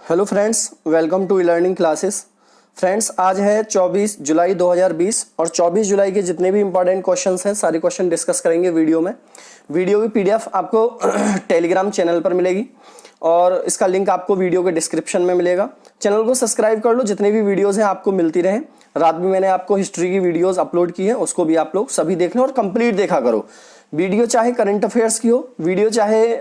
Hello friends, welcome to e learning classes. Friends, आज है 24 जुलाई 2020 और 24 जुलाई के जितने भी इंपॉर्टेंट क्वेश्चंस हैं सारे क्वेश्चन डिस्कस करेंगे वीडियो में। वीडियो की पीडीएफ आपको टेलीग्राम चैनल पर मिलेगी और इसका लिंक आपको वीडियो के डिस्क्रिप्शन में मिलेगा। चैनल को सब्सक्राइब कर लो, जितने भी वीडियोज़ हैं आपको मिलती रहें। रात में मैंने आपको हिस्ट्री की वीडियोज़ अपलोड की है, उसको भी आप लोग सभी देख लें और कंप्लीट देखा करो। वीडियो चाहे करंट अफेयर्स की हो, वीडियो चाहे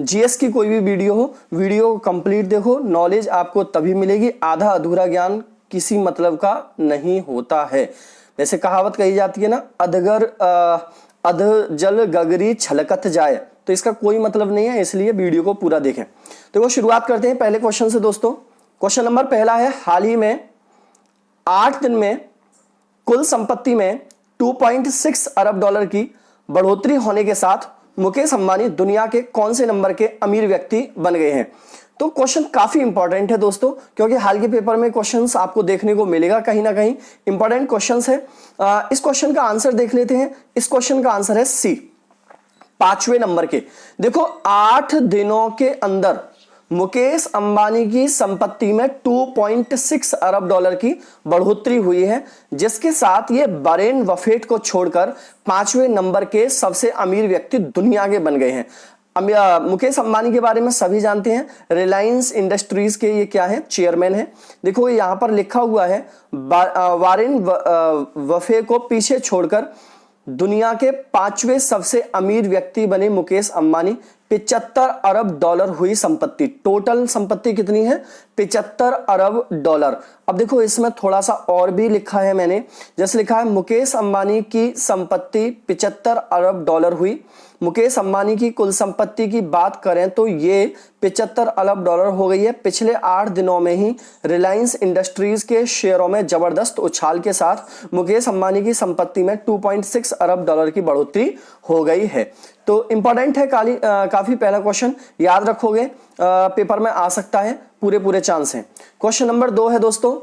जीएस की कोई भी वीडियो हो, वीडियो कंप्लीट देखो। नॉलेज आपको तभी मिलेगी, आधा अधूरा ज्ञान किसी मतलब का नहीं होता है। जैसे कहावत कही जाती है ना, अधगर अध जल गगरी छलकत जाए, तो इसका कोई मतलब नहीं है, इसलिए वीडियो को पूरा देखें। तो वो शुरुआत करते हैं पहले क्वेश्चन से दोस्तों। क्वेश्चन नंबर पहला है, हाल ही में 8 दिन में कुल संपत्ति में 2.6 अरब डॉलर की बढ़ोतरी होने के साथ मुकेश अंबानी दुनिया के कौन से नंबर के अमीर व्यक्ति बन गए हैं। तो क्वेश्चन काफी इंपॉर्टेंट है दोस्तों, क्योंकि हाल के पेपर में क्वेश्चंस आपको देखने को मिलेगा, कहीं ना कहीं इंपॉर्टेंट क्वेश्चंस है। इस क्वेश्चन का आंसर देख लेते हैं। इस क्वेश्चन का आंसर है सी, 5वें नंबर के। देखो, 8 दिनों के अंदर मुकेश अंबानी की संपत्ति में 2.6 अरब डॉलर की बढ़ोतरी हुई है, जिसके साथ ये वॉरेन बफेट को छोड़कर 5वें नंबर के सबसे अमीर व्यक्ति दुनिया के बन गए हैं। मुकेश अंबानी के बारे में सभी जानते हैं, रिलायंस इंडस्ट्रीज के ये क्या है, चेयरमैन है। देखो यहां पर लिखा हुआ है, वॉरेन बफेट को पीछे छोड़कर दुनिया के 5वें सबसे अमीर व्यक्ति बने मुकेश अंबानी। 75 अरब डॉलर हुई संपत्ति, टोटल संपत्ति कितनी है, 75 अरब डॉलर। अब देखो इसमें थोड़ा सा और भी लिखा है मैंने, जैसे लिखा है मुकेश अंबानी की संपत्ति 75 अरब डॉलर हुई। मुकेश अंबानी की कुल संपत्ति की बात करें तो ये 75 अरब डॉलर हो गई है। पिछले 8 दिनों में ही रिलायंस इंडस्ट्रीज के शेयरों में जबरदस्त उछाल के साथ मुकेश अंबानी की संपत्ति में 2.6 अरब डॉलर की बढ़ोतरी हो गई है। तो इंपॉर्टेंट है, काफी पहला क्वेश्चन याद रखोगे, पेपर में आ सकता है, पूरे चांस हैं। क्वेश्चन नंबर 2 है दोस्तों,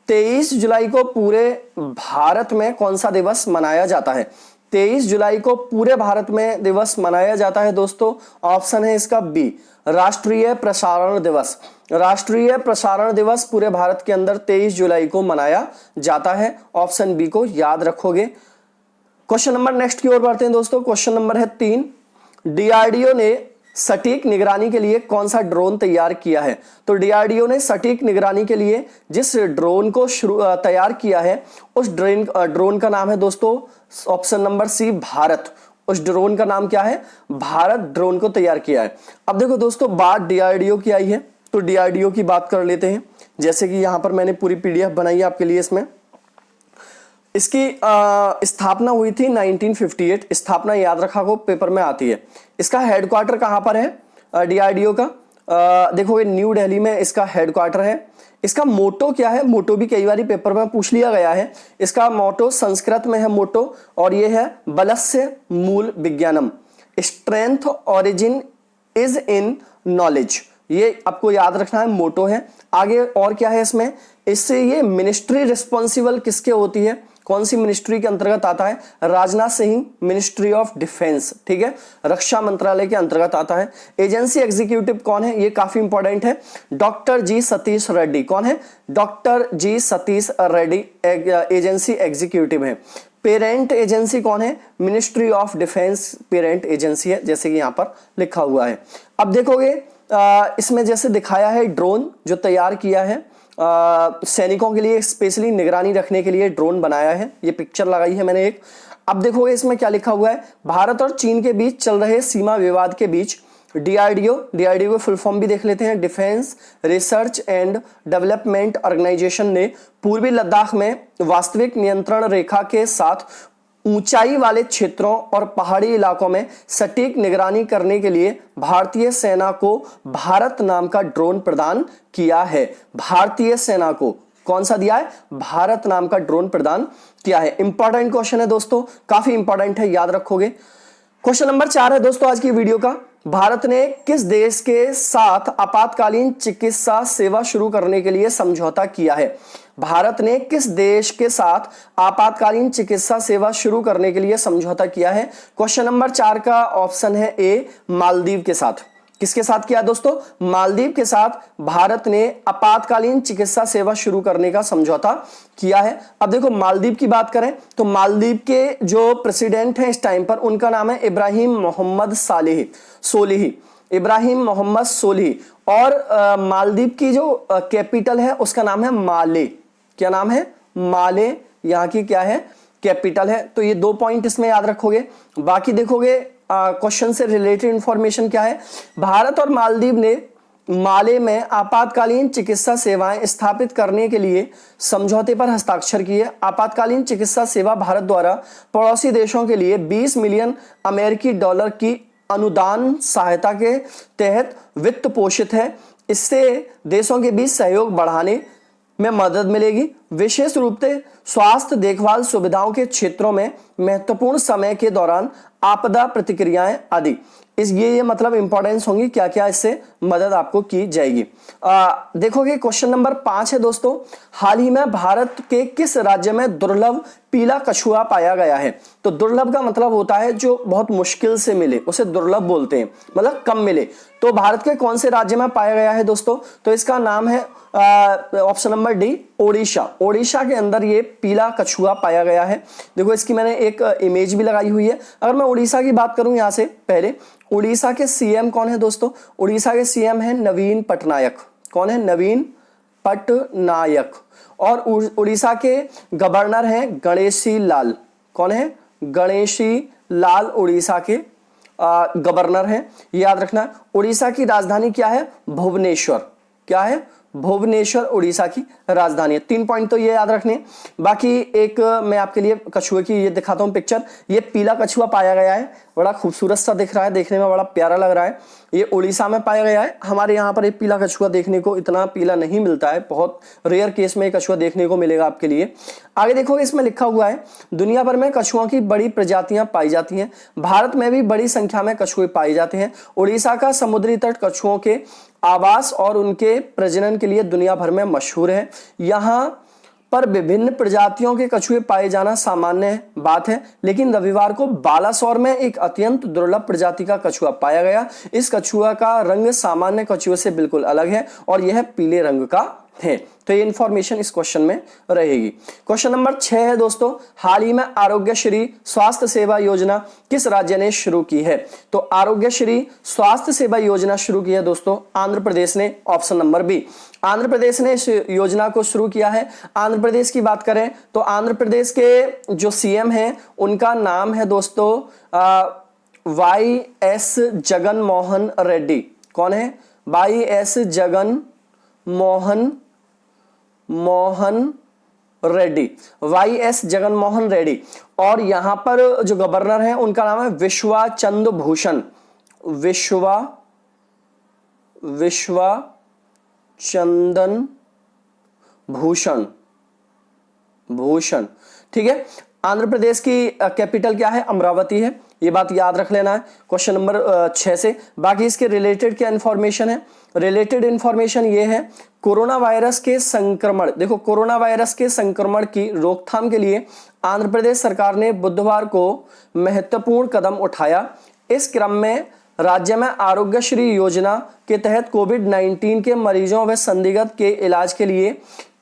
23 जुलाई को पूरे भारत में कौन सा दिवस मनाया जाता है। 23 जुलाई को पूरे भारत में दिवस मनाया जाता है दोस्तों। ऑप्शन है इसका बी, राष्ट्रीय प्रसारण दिवस। राष्ट्रीय प्रसारण दिवस पूरे भारत के अंदर 23 जुलाई को मनाया जाता है। ऑप्शन बी को याद रखोगे। क्वेश्चन नंबर नेक्स्ट की ओर बढ़ते हैं दोस्तों। क्वेश्चन नंबर है 3, डीआरडीओ ने सटीक निगरानी के लिए कौन सा ड्रोन तैयार किया है। तो डीआरडीओ ने सटीक निगरानी के लिए जिस ड्रोन को तैयार किया है, उस ड्रोन का नाम है दोस्तों, ऑप्शन नंबर सी, भारत। उस ड्रोन का नाम क्या है, भारत ड्रोन को तैयार किया है। अब देखो दोस्तों, बात डीआरडीओ की आई है तो डीआरडीओ की बात कर लेते हैं। जैसे कि यहां पर मैंने पूरी पीडीएफ बनाई है आपके लिए। इसमें इसकी स्थापना हुई थी 1958। स्थापना याद रखा को, पेपर में आती है। इसका हेडक्वार्टर कहां पर है डीआरडीओ का, देखो ये न्यू दिल्ली में इसका हेडक्वार्टर है। इसका मोटो क्या है, मोटो भी कई बार पेपर में पूछ लिया गया है। इसका मोटो संस्कृत में है मोटो, और ये है बलस्य मूल विज्ञानम, strength origin is in knowledge. ये आपको याद रखना है, मोटो है। आगे और क्या है इसमें, इससे ये मिनिस्ट्री रिस्पॉन्सिबल किसके होती है, कौन सी मिनिस्ट्री के अंतर्गत आता है, Rajnath Singh, ministry of defence, ठीक है, रक्षा मंत्रालय के अंतर्गत आता है। एजेंसी एग्जीक्यूटिव कौन है, ये काफी इंपॉर्टेंट है, डॉक्टर जी सतीश रेड्डी। कौन है, डॉक्टर जी सतीश रेड्डी एजेंसी एग्जीक्यूटिव है। पेरेंट एजेंसी कौन है, ministry of defence parent agency है, जैसे कि यहां पर लिखा हुआ है। अब देखोगे इसमें जैसे दिखाया है, ड्रोन जो तैयार किया है सैनिकों के लिए, स्पेशली निगरानी रखने के लिए ड्रोन बनाया है। ये पिक्चर लगाई है मैंने एक। अब देखोगे इसमें क्या लिखा हुआ है, भारत और चीन के बीच चल रहे सीमा विवाद के बीच डीआरडीओ को फुल फॉर्म भी देख लेते हैं, defence research and development organisation ने पूर्वी लद्दाख में वास्तविक नियंत्रण रेखा के साथ ऊंचाई वाले क्षेत्रों और पहाड़ी इलाकों में सटीक निगरानी करने के लिए भारतीय सेना को भारत नाम का ड्रोन प्रदान किया है। भारतीय सेना को कौन सा दिया है, भारत नाम का ड्रोन प्रदान किया है। इंपॉर्टेंट क्वेश्चन है दोस्तों, काफी इंपॉर्टेंट है, याद रखोगे। क्वेश्चन नंबर 4 है दोस्तों आज की वीडियो का, भारत ने किस देश के साथ आपातकालीन चिकित्सा सेवा शुरू करने के लिए समझौता किया है। भारत ने किस देश के साथ आपातकालीन चिकित्सा सेवा शुरू करने के लिए समझौता किया है। क्वेश्चन नंबर 4 का ऑप्शन है ए, मालदीव के साथ। किसके साथ किया दोस्तों? मालदीव के साथ भारत ने आपातकालीन चिकित्सा सेवा शुरू करने का समझौता किया है। अब देखो मालदीव की बात करें तो मालदीव के जो प्रेसिडेंट हैं इस टाइम पर, उनका नाम है इब्राहिम मोहम्मद सोलिही, इब्राहिम मोहम्मद सोलिही। और मालदीव की जो कैपिटल है उसका नाम है माले। क्या नाम है? माले यहाँ की क्या है? कैपिटल है। तो ये 2 पॉइंट इसमें याद रखोगे। बाकी देखोगे क्वेश्चन से रिलेटेड इंफॉर्मेशन क्या है। भारत और मालदीव ने माले में आपातकालीन चिकित्सा सेवाएं स्थापित करने के लिए समझौते पर हस्ताक्षर किए। आपातकालीन चिकित्सा सेवा भारत द्वारा पड़ोसी देशों के लिए 20 मिलियन अमेरिकी डॉलर की अनुदान सहायता के तहत वित्त पोषित है। इससे देशों के बीच सहयोग बढ़ाने में मदद मिलेगी, विशेष रूप से स्वास्थ्य देखभाल सुविधाओं के क्षेत्रों में महत्वपूर्ण समय के दौरान आपदा प्रतिक्रियाएं आदि। ये मतलब इंपॉर्टेंस होंगी, क्या क्या इससे मदद आपको की जाएगी। देखोगे क्वेश्चन नंबर 5 है दोस्तों, हाल ही में भारत के किस राज्य में दुर्लभ पीला कछुआ पाया गया है? तो दुर्लभ का मतलब होता है जो बहुत मुश्किल से मिले, उसे दुर्लभ बोलते हैं, मतलब कम मिले। तो भारत के कौन से राज्य में पाया गया है दोस्तों? तो इसका नाम है option number D, Odisha. Odisha के अंदर ये पीला कछुआ पाया गया है। देखो इसकी मैंने एक इमेज भी लगाई हुई है। अगर मैं उड़ीसा की बात करूं यहां से पहले, उड़ीसा के सीएम कौन है दोस्तों? उड़ीसा के सीएम है नवीन पटनायक। कौन है? नवीन पटनायक। और उड़ीसा के गवर्नर हैं गणेशी लाल। कौन है? गणेशी लाल उड़ीसा के गवर्नर हैं, याद रखना। उड़ीसा की राजधानी क्या है? भुवनेश्वर। क्या है? भुवनेश्वर उड़ीसा की राजधानी है। 3 पॉइंट तो ये याद रखने। बाकी एक मैं आपके लिए कछुए की ये दिखाता हूं पिक्चर। ये पीला कछुआ पाया गया है, बड़ा खूबसूरत सा दिख रहा है, देखने में बड़ा प्यारा लग रहा है। ये उड़ीसा में पाया गया है। हमारे यहाँ पर एक पीला कछुआ देखने को इतना पीला नहीं मिलता है, बहुत रेयर केस में कछुआ देखने को मिलेगा आपके लिए। आगे देखोगे इसमें लिखा हुआ है दुनिया भर में कछुओं की बड़ी प्रजातियां पाई जाती हैं। भारत में भी बड़ी संख्या में कछुए पाए जाते हैं। उड़ीसा का समुद्री तट कछुओं के आवास और उनके प्रजनन के लिए दुनिया भर में मशहूर है। यहाँ पर विभिन्न प्रजातियों के कछुए पाए जाना सामान्य बात है, लेकिन रविवार को बालासोर में एक अत्यंत दुर्लभ प्रजाति का कछुआ पाया गया। इस कछुआ का रंग सामान्य कछुए से बिल्कुल अलग है और यह पीले रंग का है। तो ये इंफॉर्मेशन इस क्वेश्चन में रहेगी। क्वेश्चन नंबर 6 है दोस्तों, हाल ही में आरोग्यश्री स्वास्थ्य सेवा योजना किस राज्य ने शुरू की है? तो आरोग्यश्री स्वास्थ्य सेवा योजना शुरू की है दोस्तों आंध्र प्रदेश ने। Option number B, Andhra Pradesh ने इस योजना को शुरू किया है। आंध्र प्रदेश की बात करें तो आंध्र प्रदेश के जो सीएम हैं उनका नाम है दोस्तों वाई.एस. जगन मोहन रेड्डी। कौन है? वाई.एस. जगन मोहन रेड्डी, वाई.एस. जगन मोहन रेड्डी। और यहां पर जो गवर्नर है उनका नाम है विश्वा चंद्र भूषण। विश्वा चंदन भूषण। ठीक है। आंध्र प्रदेश की कैपिटल क्या है? अमरावती है। ये बात याद रख लेना है क्वेश्चन नंबर 6 से। बाकी इसके रिलेटेड क्या इंफॉर्मेशन है? रिलेटेड इंफॉर्मेशन ये है कोरोना वायरस के संक्रमण। देखो कोरोना वायरस के संक्रमण की रोकथाम के लिए आंध्र प्रदेश सरकार ने बुधवार को महत्वपूर्ण कदम उठाया। इस क्रम में राज्य में आरोग्यश्री योजना के तहत कोविड-19 के मरीजों व संदिग्ध के इलाज के लिए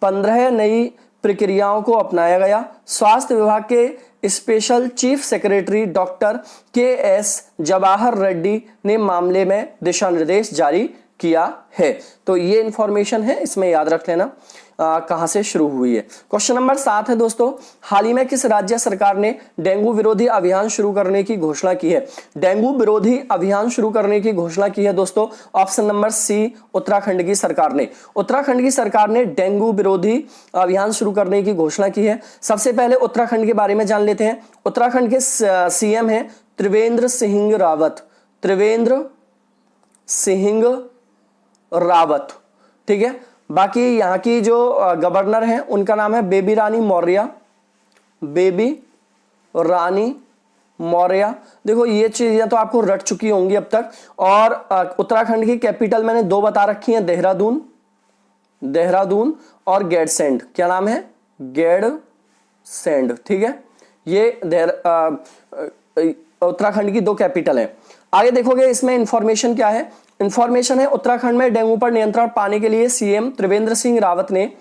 15 नई प्रक्रियाओं को अपनाया गया। स्वास्थ्य विभाग के special chief secretary doctor KS. Jawahar Reddy ने मामले में दिशा निर्देश जारी किया है। तो ये इंफॉर्मेशन है, इसमें याद रख लेना कहां से शुरू हुई है। क्वेश्चन नंबर 7 है दोस्तों, हाल ही में किस राज्य सरकार ने डेंगू विरोधी अभियान शुरू करने की घोषणा की है? डेंगू विरोधी अभियान शुरू करने की घोषणा की है दोस्तों ऑप्शन नंबर सी, उत्तराखंड की सरकार ने। उत्तराखंड की सरकार ने डेंगू विरोधी अभियान शुरू करने की घोषणा की है। सबसे पहले उत्तराखंड के बारे में जान लेते हैं। उत्तराखंड के सीएम है त्रिवेंद्र सिंह रावत। ठीक है। बाकी यहाँ की जो गवर्नर हैं उनका नाम है बेबी रानी मौर्य। देखो ये चीजें तो आपको रट चुकी होंगी अब तक। और उत्तराखंड की कैपिटल मैंने 2 बता रखी हैं, देहरादून और गैरसैंड। क्या नाम है? गैरसैंड। ठीक है। ये उत्तराखंड की 2 कैपिटल है। आगे देखोगे इसमें इंफॉर्मेशन क्या है, इंफॉर्मेशन है, उत्तराखंड में डेंगू पर नियंत्रण पाने के लिए सीएम त्रिवेंद्र सिंह रावत ने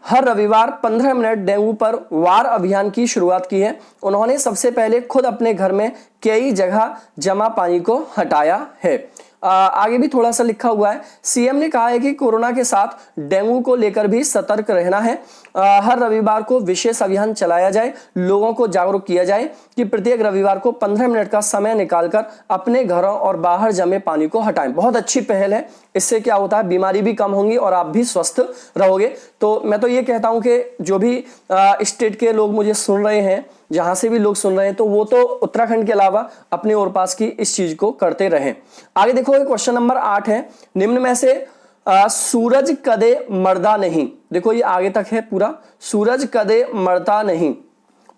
हर रविवार 15 मिनट डेंगू पर वार अभियान की शुरुआत की है। उन्होंने सबसे पहले खुद अपने घर में कई जगह जमा पानी को हटाया है। आगे भी थोड़ा सा लिखा हुआ है, सीएम ने कहा है कि कोरोना के साथ डेंगू को लेकर भी सतर्क रहना है। हर रविवार को विशेष अभियान चलाया जाए, लोगों को जागरूक किया जाए कि प्रत्येक रविवार को 15 मिनट का समय निकालकर अपने घरों और बाहर जमे पानी को हटाएं। बहुत अच्छी पहल है, इससे क्या होता है, बीमारी भी कम होंगी और आप भी स्वस्थ रहोगे। तो मैं तो ये कहता हूं कि जो भी स्टेट के लोग मुझे सुन रहे हैं, जहां से भी लोग सुन रहे हैं, तो वो तो उत्तराखंड के अलावा अपने और पास की इस चीज को करते रहें। आगे देखो, क्वेश्चन नंबर 8 है, निम्न में से सूरज कदे मरदा नहीं, देखो ये आगे तक है पूरा, सूरज कदे मरता नहीं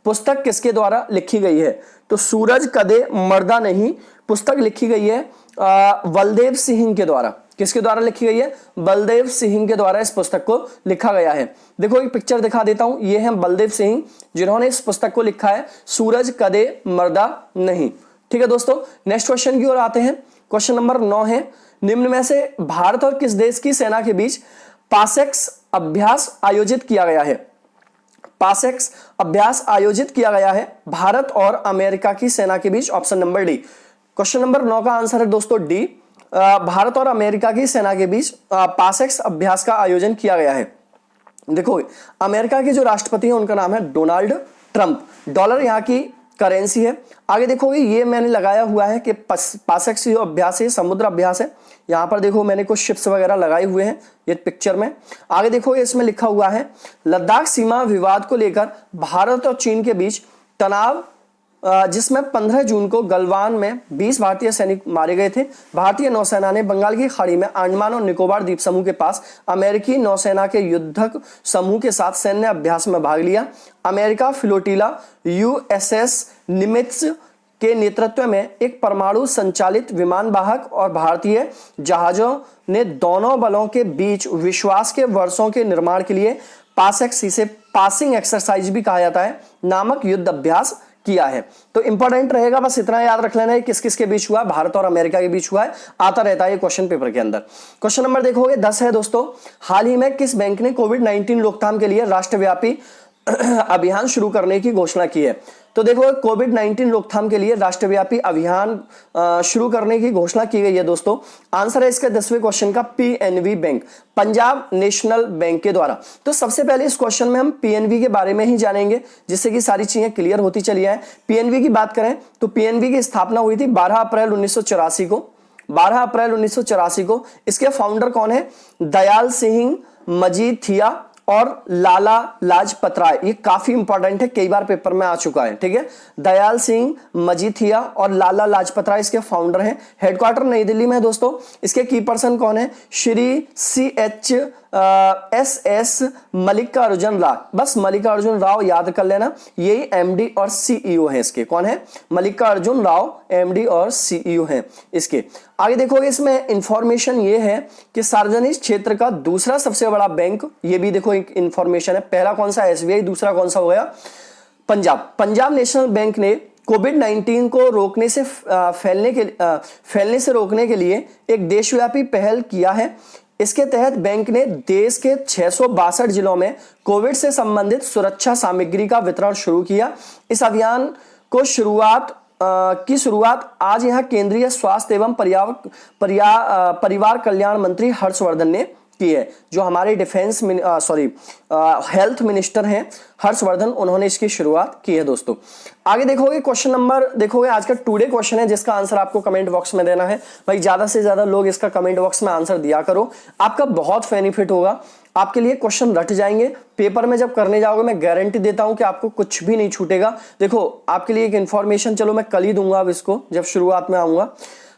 पुस्तक किसके द्वारा लिखी गई है? तो सूरज कदे मरदा नहीं पुस्तक लिखी गई है बलदेव सिंह के द्वारा। किसके द्वारा लिखी गई है? बलदेव सिंह के द्वारा इस पुस्तक को लिखा गया है। देखो एक पिक्चर दिखा देता हूं, ये है बलदेव सिंह जिन्होंने इस पुस्तक को लिखा है, सूरज कदे मरदा नहीं। ठीक है दोस्तों, नेक्स्ट क्वेश्चन की ओर आते हैं। क्वेश्चन नंबर 9 है, निम्न में से भारत और किस देश की सेना के बीच पासेक्स अभ्यास आयोजित किया गया है? पासेक्स अभ्यास आयोजित किया गया है भारत और अमेरिका की सेना के बीच, option number D. Question number 9 का आंसर है दोस्तों डी, भारत और अमेरिका की सेना के बीच पासेक्स अभ्यास का आयोजन किया गया है। देखो अमेरिका के जो राष्ट्रपति हैं उनका नाम है डोनाल्ड ट्रंप, डॉलर यहाँ की करेंसी है। आगे देखोगे ये मैंने लगाया हुआ है कि पासेक्स जो अभ्यास है समुद्र अभ्यास है, यहाँ पर देखो मैंने कुछ शिप्स वगैरह लगाए हुए हैं ये पिक्चर में। आगे देखोगे इसमें लिखा हुआ है, लद्दाख सीमा विवाद को लेकर भारत और चीन के बीच तनाव, जिसमें 15 जून को गलवान में 20 भारतीय सैनिक मारे गए थे। भारतीय नौसेना ने बंगाल की खाड़ी में अंडमान और निकोबार द्वीप समूह के पास अमेरिकी नौसेना के युद्धक समूह के साथ सैन्य अभ्यास में भाग लिया। अमेरिका फ्लोटिला यूएसएस निमित्ज के नेतृत्व में एक परमाणु संचालित विमान वाहक और भारतीय जहाजों ने दोनों बलों के बीच विश्वास के वर्षों के निर्माण के लिए पासेक्स, इसे पासिंग एक्सरसाइज भी कहा जाता है, नामक युद्ध अभ्यास किया है। तो इंपॉर्टेंट रहेगा, बस इतना याद रख लेना है किस किस के बीच हुआ, भारत और अमेरिका के बीच हुआ है, आता रहता है ये क्वेश्चन पेपर के अंदर। क्वेश्चन नंबर देखोगे 10 है दोस्तों, हाल ही में किस बैंक ने कोविड-19 रोकथाम के लिए राष्ट्रव्यापी अभियान शुरू करने की घोषणा की है? तो देखो कोविड-19 रोकथाम के लिए राष्ट्रव्यापी अभियान शुरू करने की घोषणा की गई है दोस्तों। आंसर है इसका 10वें क्वेश्चन का PNB bank, Punjab national bank के द्वारा। तो सबसे पहले इस क्वेश्चन में हम पीएनबी के बारे में ही जानेंगे, जिससे कि सारी चीजें क्लियर होती चली आए। पीएनबी की बात करें तो पीएनबी की स्थापना हुई थी 12 अप्रैल 1984 को, 12 अप्रैल 1984 को। इसके फाउंडर कौन है? दयाल सिंह मजीठिया और लाला लाजपत राय। ये काफी इंपॉर्टेंट है, कई बार पेपर में आ चुका है। ठीक है, दयाल सिंह मजीठिया और लाला लाजपत राय इसके फाउंडर हैं। हेडक्वार्टर नई दिल्ली में है दोस्तों। इसके की पर्सन कौन है? श्री CHSS मल्लिकार्जुन राव, बस मल्लिकार्जुन राव याद कर लेना, यही एमडी और सीईओ है इसके। कौन है? मल्लिकार्जुन राव एमडी और सीईओ है इसके। आगे देखोगे इसमें इंफॉर्मेशन ये है कि सार्वजनिक क्षेत्र का दूसरा सबसे बड़ा बैंक, ये भी देखो एक इंफॉर्मेशन है। पहला कौन सा? एसबीआई, दूसरा कौन सा हो गया? पंजाब नेशनल बैंक ने कोविड-19 को रोकने से फैलने से रोकने के लिए एक देशव्यापी पहल किया है। इसके तहत बैंक ने देश के 662 जिलों में कोविड से संबंधित सुरक्षा सामग्री का वितरण शुरू किया। इस अभियान को शुरुआत आज यहां केंद्रीय स्वास्थ्य एवं परिवार कल्याण मंत्री हर्षवर्धन ने की है। जो हमारे हेल्थ मिनिस्टर हैं हर्षवर्धन, उन्होंने इसकी शुरुआत की है दोस्तों। आगे देखोगे क्वेश्चन नंबर, देखोगे आज का टुडे क्वेश्चन है जिसका आंसर आपको कमेंट बॉक्स में देना है। भाई ज्यादा से ज्यादा लोग इसका कमेंट बॉक्स में आंसर दिया करो, आपका बहुत बेनिफिट होगा। आपके लिए क्वेश्चन रट जाएंगे, पेपर में जब करने जाओगे मैं गारंटी देता हूं कि आपको कुछ भी नहीं छूटेगा। देखो आपके लिए एक इंफॉर्मेशन, चलो मैं कल ही दूंगा अब इसको जब शुरुआत में आऊंगा।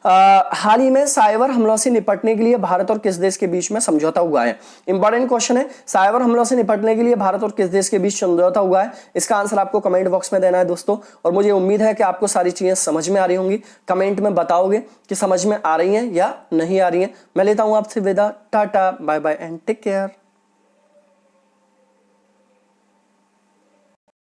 हाल ही में साइबर हमलों से निपटने के लिए भारत और किस देश के बीच में समझौता हुआ है? इंपॉर्टेंट क्वेश्चन है, साइबर हमलों से निपटने के लिए भारत और किस देश के बीच समझौता हुआ है? इसका आंसर आपको कमेंट बॉक्स में देना है दोस्तों। और मुझे उम्मीद है कि आपको सारी चीजें समझ में आ रही होंगी। कमेंट में बताओगे कि समझ में आ रही हैं या नहीं आ रही हैं। मैं लेता हूं आपसे विदा, tata bye bye and take care.